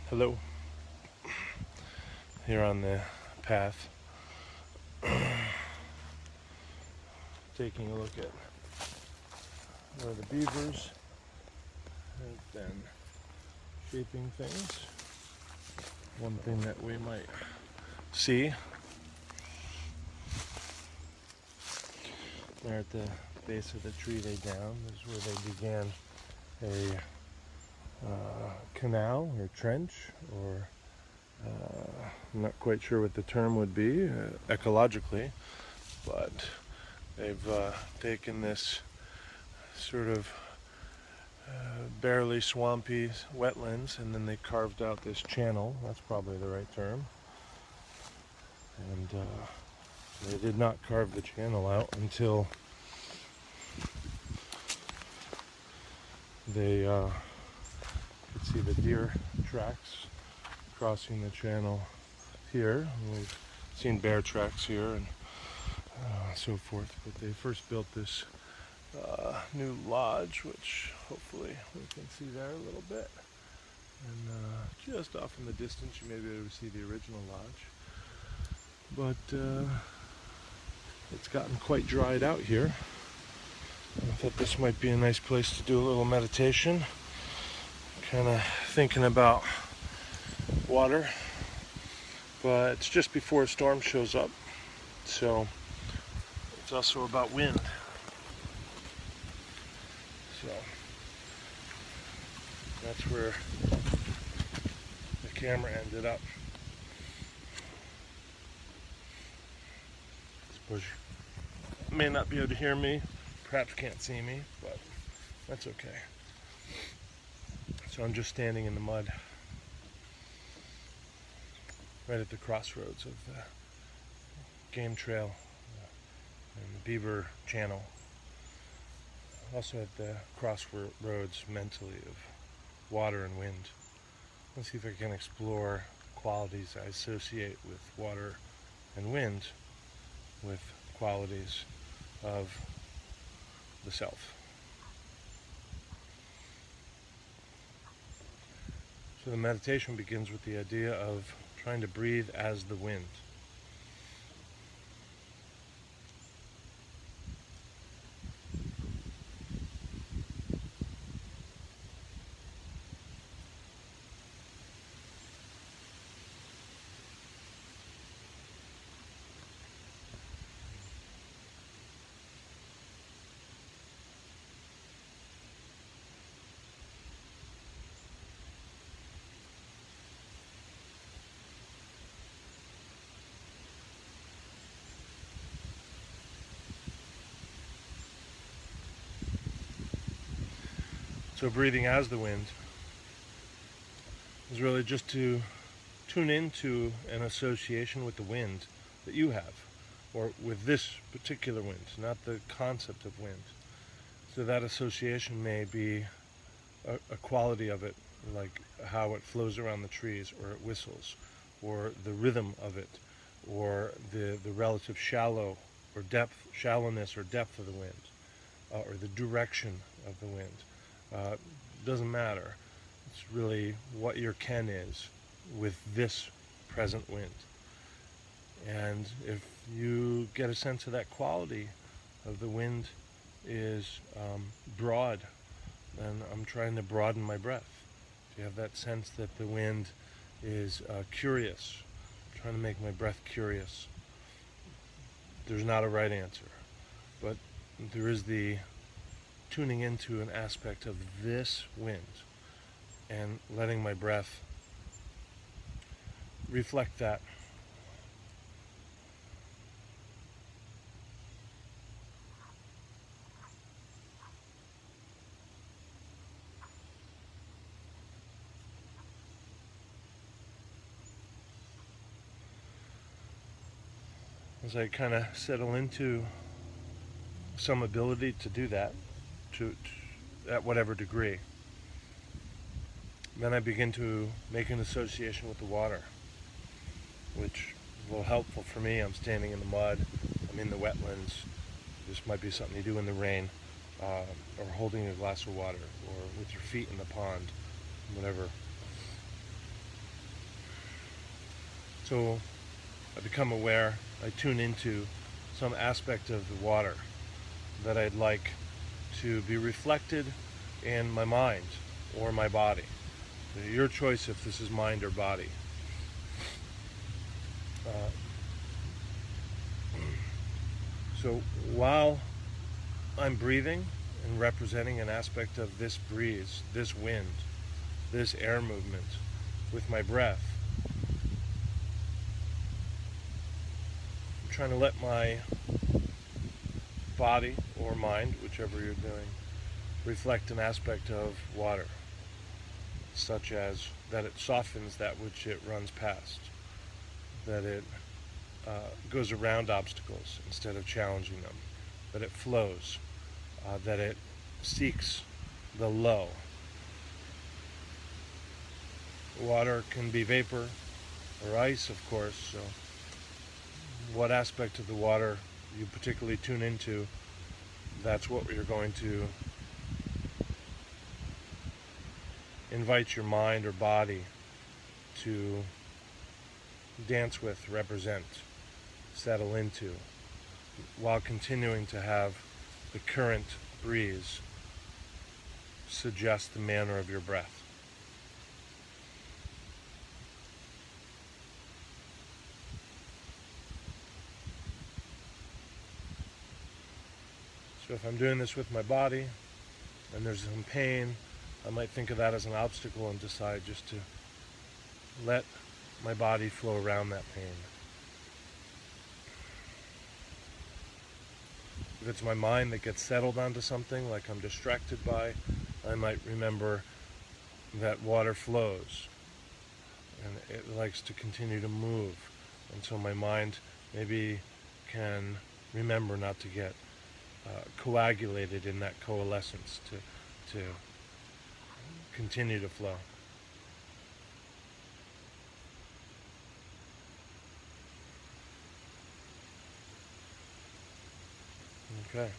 Hello. Here on the path, taking a look at where the beavers have been shaping things. One thing that we might see there at the base of the tree they down is where they began a canal or trench, or I'm not quite sure what the term would be ecologically, but they've taken this sort of barely swampy wetlands, and then they carved out this channel. That's probably the right term. And they did not carve the channel out until they could see the deer tracks crossing the channel here. And we've seen bear tracks here and so forth. But they first built this new lodge, which hopefully we can see there a little bit. And just off in the distance, you may be able to see the original lodge. But it's gotten quite dried out here. I thought this might be a nice place to do a little meditation. Kind of thinking about water, but it's just before a storm shows up, so it's also about wind. So that's where the camera ended up. I suppose you may not be able to hear me, perhaps can't see me, but that's okay. So I'm just standing in the mud right at the crossroads of the game trail and the beaver channel. Also at the crossroads mentally of water and wind. Let's see if I can explore qualities I associate with water and wind with qualities of the self. So the meditation begins with the idea of trying to breathe as the wind. So breathing as the wind is really just to tune into an association with the wind that you have, or with this particular wind, not the concept of wind. So that association may be a quality of it, like how it flows around the trees, or it whistles, or the rhythm of it, or the relative shallowness or depth of the wind, or the direction of the wind. Doesn't matter. It's really what your ken is with this present wind. And if you get a sense of that quality of the wind is broad, then I'm trying to broaden my breath. If you have that sense that the wind is curious, I'm trying to make my breath curious. There's not a right answer, but there is the tuning into an aspect of this wind and letting my breath reflect that. As I kind of settle into some ability to do that, at whatever degree, then I begin to make an association with the water, which is a little helpful for me. I'm standing in the mud, I'm in the wetlands. This might be something you do in the rain, or holding a glass of water, or with your feet in the pond, whatever. So I become aware, I tune into some aspect of the water that I'd like to be reflected in my mind or my body. Your choice if this is mind or body. So while I'm breathing and representing an aspect of this breeze, this wind, this air movement with my breath, I'm trying to let my body or mind, whichever you're doing, reflect an aspect of water, such as that it softens that which it runs past, that it goes around obstacles instead of challenging them, that it flows, that it seeks the low. Water can be vapor or ice, of course, so what aspect of the water you particularly tune into, that's what you're going to invite your mind or body to dance with, represent, settle into, while continuing to have the current breeze suggest the manner of your breath. So if I'm doing this with my body and there's some pain, I might think of that as an obstacle and decide just to let my body flow around that pain. If it's my mind that gets settled onto something, like I'm distracted by, I might remember that water flows and it likes to continue to move. And so my mind maybe can remember not to get coagulated in that coalescence, to continue to flow. Okay,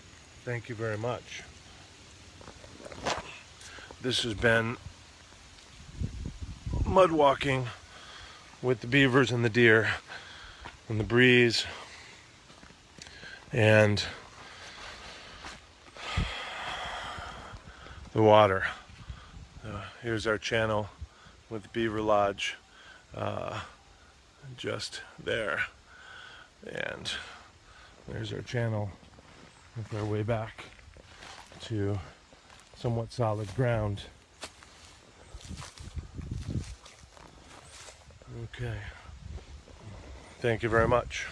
thank you very much. This has been mud walking with the beavers and the deer and the breeze and the water. Here's our channel with the Beaver Lodge just there, and there's our channel with our way back to somewhat solid ground. Okay, thank you very much.